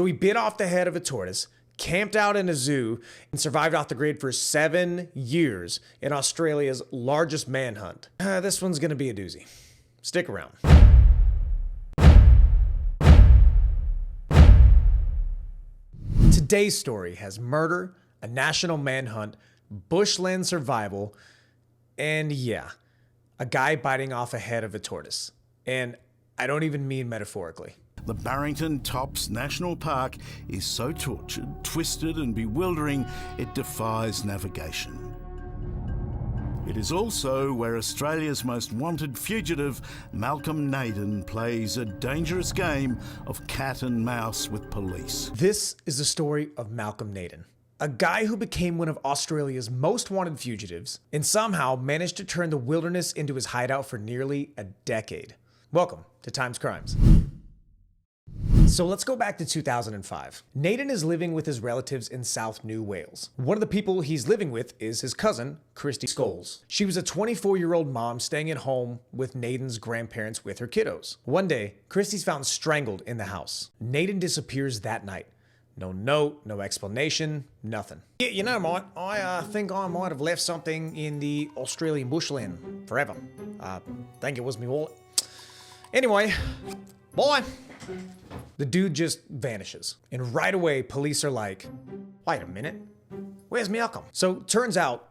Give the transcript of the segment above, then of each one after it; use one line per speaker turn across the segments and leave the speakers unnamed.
So he bit off the head of a tortoise, camped out in a zoo, and survived off the grid for 7 years in Australia's largest manhunt. This one's gonna be a doozy. Stick around. Today's story has murder, a national manhunt, bushland survival, and yeah, a guy biting off a head of a tortoise. And I don't even mean metaphorically.
The Barrington Tops National Park is so tortured, twisted and bewildering, it defies navigation. It is also where Australia's most wanted fugitive, Malcolm Naden, plays a dangerous game of cat and mouse with police.
This is the story of Malcolm Naden, a guy who became one of Australia's most wanted fugitives and somehow managed to turn the wilderness into his hideout for nearly a decade. Welcome to Times Crimes. So let's go back to 2005. Naden is living with his relatives in South New Wales. One of the people he's living with is his cousin, Christy Scholes. She was a 24-year-old mom staying at home with Naden's grandparents with her kiddos. One day, Christy's found strangled in the house. Naden disappears that night. No note, no explanation, nothing. Yeah, you know, mate, I think I might have left something in the Australian bushland forever. Think it was me wallet. Anyway, bye. The dude just vanishes. And right away, police are like, wait a minute, where's Malcolm? So turns out,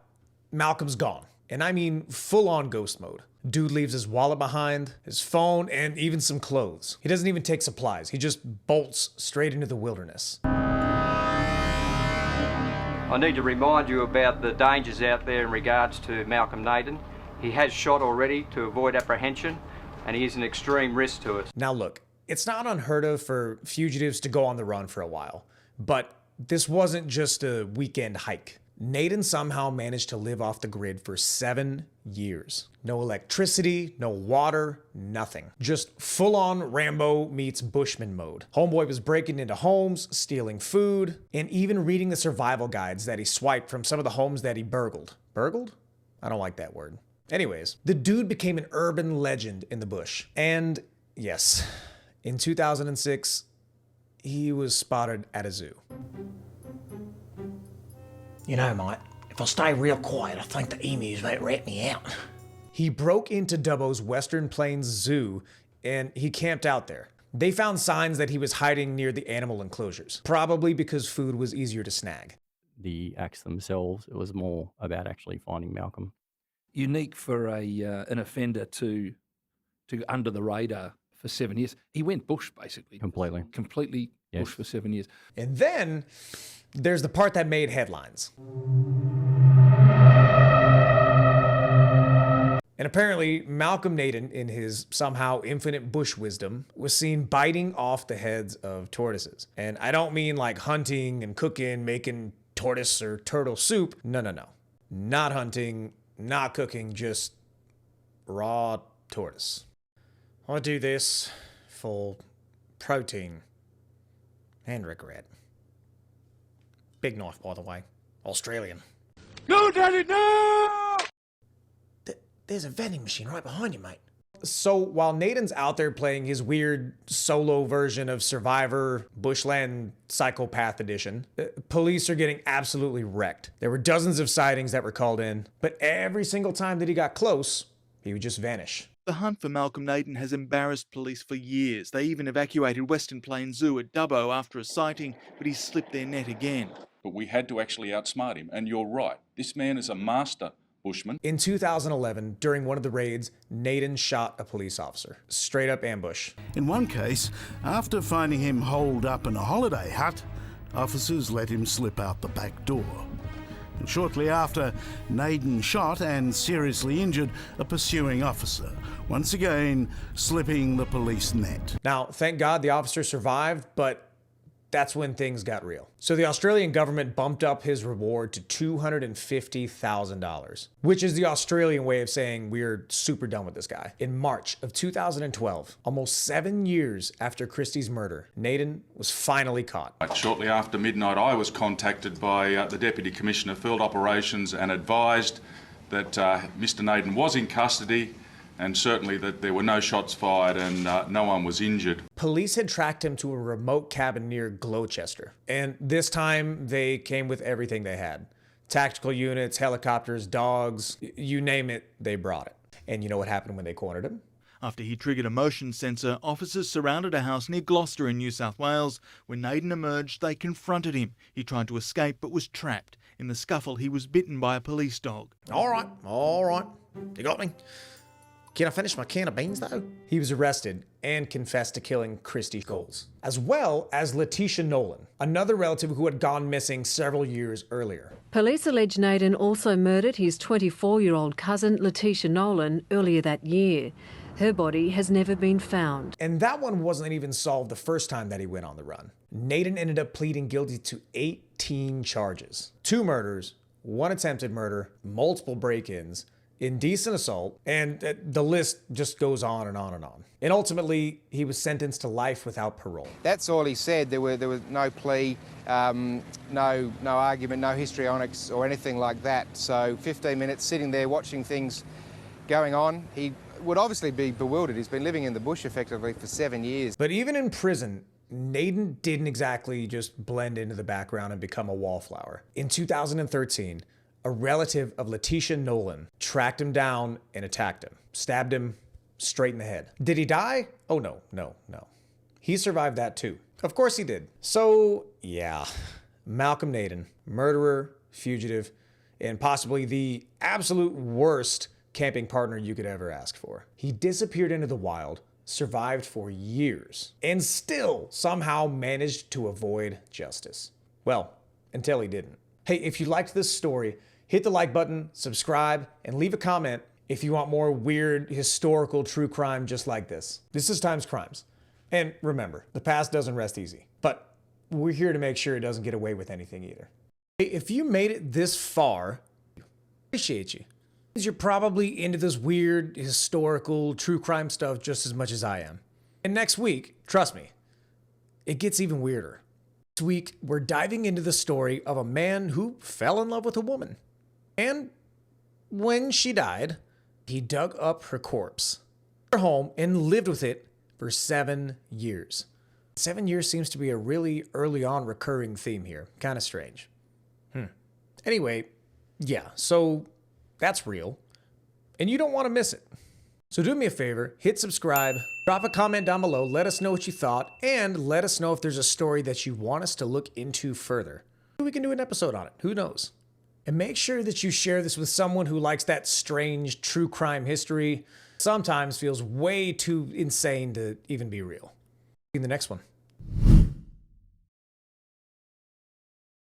Malcolm's gone. And I mean full-on ghost mode. Dude leaves his wallet behind, his phone, and even some clothes. He doesn't even take supplies. He just bolts straight into the wilderness.
I need to remind you about the dangers out there in regards to Malcolm Naden. He has shot already to avoid apprehension, and he is an extreme risk to us.
Now look, it's not unheard of for fugitives to go on the run for a while, but this wasn't just a weekend hike. Naden somehow managed to live off the grid for 7 years. No electricity, no water, nothing. Just full-on Rambo meets Bushman mode. Homeboy was breaking into homes, stealing food, and even reading the survival guides that he swiped from some of the homes that he burgled. Burgled? I don't like that word. Anyways, the dude became an urban legend in the bush. And yes, in 2006, he was spotted at a zoo.
You know, mate, if I stay real quiet, I think the emus might rat me out.
He broke into Dubbo's Western Plains Zoo and he camped out there. They found signs that he was hiding near the animal enclosures, probably because food was easier to snag.
The acts themselves, it was more about actually finding Malcolm.
Unique for an offender to go under the radar for 7 years. He went bush, basically. Completely
Yes.
bush for 7 years.
And then there's the part that made headlines. And apparently, Malcolm Naden, in his somehow infinite bush wisdom, was seen biting off the heads of tortoises. And I don't mean like hunting and cooking, making tortoise or turtle soup. No. Not hunting, not cooking, just raw tortoise. I do this for protein and regret. Big knife, by the way. Australian.
No, Daddy, no!
There's a vending machine right behind you, mate.
So while Naden's out there playing his weird solo version of Survivor Bushland Psychopath Edition, police are getting absolutely wrecked. There were dozens of sightings that were called in, but every single time that he got close, he would just vanish.
The hunt for Malcolm Naden has embarrassed police for years. They even evacuated Western Plains Zoo at Dubbo after a sighting, but he slipped their net again.
But we had to actually outsmart him, and you're right. This man is a master bushman.
In 2011, during one of the raids, Naden shot a police officer. Straight up ambush.
In one case, after finding him holed up in a holiday hut, officers let him slip out the back door. And shortly after, Naden shot and seriously injured a pursuing officer, once again slipping the police net.
Now, thank God the officer survived, but that's when things got real. So the Australian government bumped up his reward to $250,000, which is the Australian way of saying we're super done with this guy. In March of 2012, almost 7 years after Christie's murder, Naden was finally caught.
Shortly after midnight, I was contacted by the Deputy Commissioner of Field Operations and advised that Mr. Naden was in custody and certainly that there were no shots fired and no one was injured.
Police had tracked him to a remote cabin near Gloucester, and this time they came with everything they had. Tactical units, helicopters, dogs, you name it, they brought it. And you know what happened when they cornered him?
After he triggered a motion sensor, officers surrounded a house near Gloucester in New South Wales. When Naden emerged, they confronted him. He tried to escape but was trapped. In the scuffle, he was bitten by a police dog.
All right. You got me. Can I finish my can of beans, though? He was arrested and confessed to killing Christy Scholes, as well as Letitia Nolan, another relative who had gone missing several years earlier.
Police allege Naden also murdered his 24-year-old cousin, Letitia Nolan, earlier that year. Her body has never been found.
And that one wasn't even solved the first time that he went on the run. Naden ended up pleading guilty to 18 charges. 2 murders, 1 attempted murder, multiple break-ins, indecent assault, and the list just goes on and on and on. And ultimately, he was sentenced to life without parole.
That's all he said. There was no plea, no argument, no histrionics or anything like that. So 15 minutes sitting there watching things going on. He would obviously be bewildered. He's been living in the bush effectively for 7 years.
But even in prison, Naden didn't exactly just blend into the background and become a wallflower. In 2013, a relative of Letitia Nolan tracked him down and attacked him, stabbed him straight in the head. Did he die? Oh, no. He survived that too. Of course he did. So, yeah, Malcolm Naden, murderer, fugitive, and possibly the absolute worst camping partner you could ever ask for. He disappeared into the wild, survived for years, and still somehow managed to avoid justice. Well, until he didn't. Hey, if you liked this story, hit the like button, subscribe, and leave a comment if you want more weird historical true crime just like this. This is Times Crimes. And remember, the past doesn't rest easy, but we're here to make sure it doesn't get away with anything either. Hey, if you made it this far, I appreciate you. You're probably into this weird historical true crime stuff just as much as I am. And next week, trust me, it gets even weirder. This week, we're diving into the story of a man who fell in love with a woman. And when she died, he dug up her corpse, her home, and lived with it for 7 years. 7 years seems to be a really early on recurring theme here. Kind of strange. Anyway, yeah, so that's real, and you don't want to miss it. So do me a favor, hit subscribe, drop a comment down below, let us know what you thought, and let us know if there's a story that you want us to look into further. Maybe we can do an episode on it, who knows? And make sure that you share this with someone who likes that strange true crime history. Sometimes feels way too insane to even be real. See you in the next one.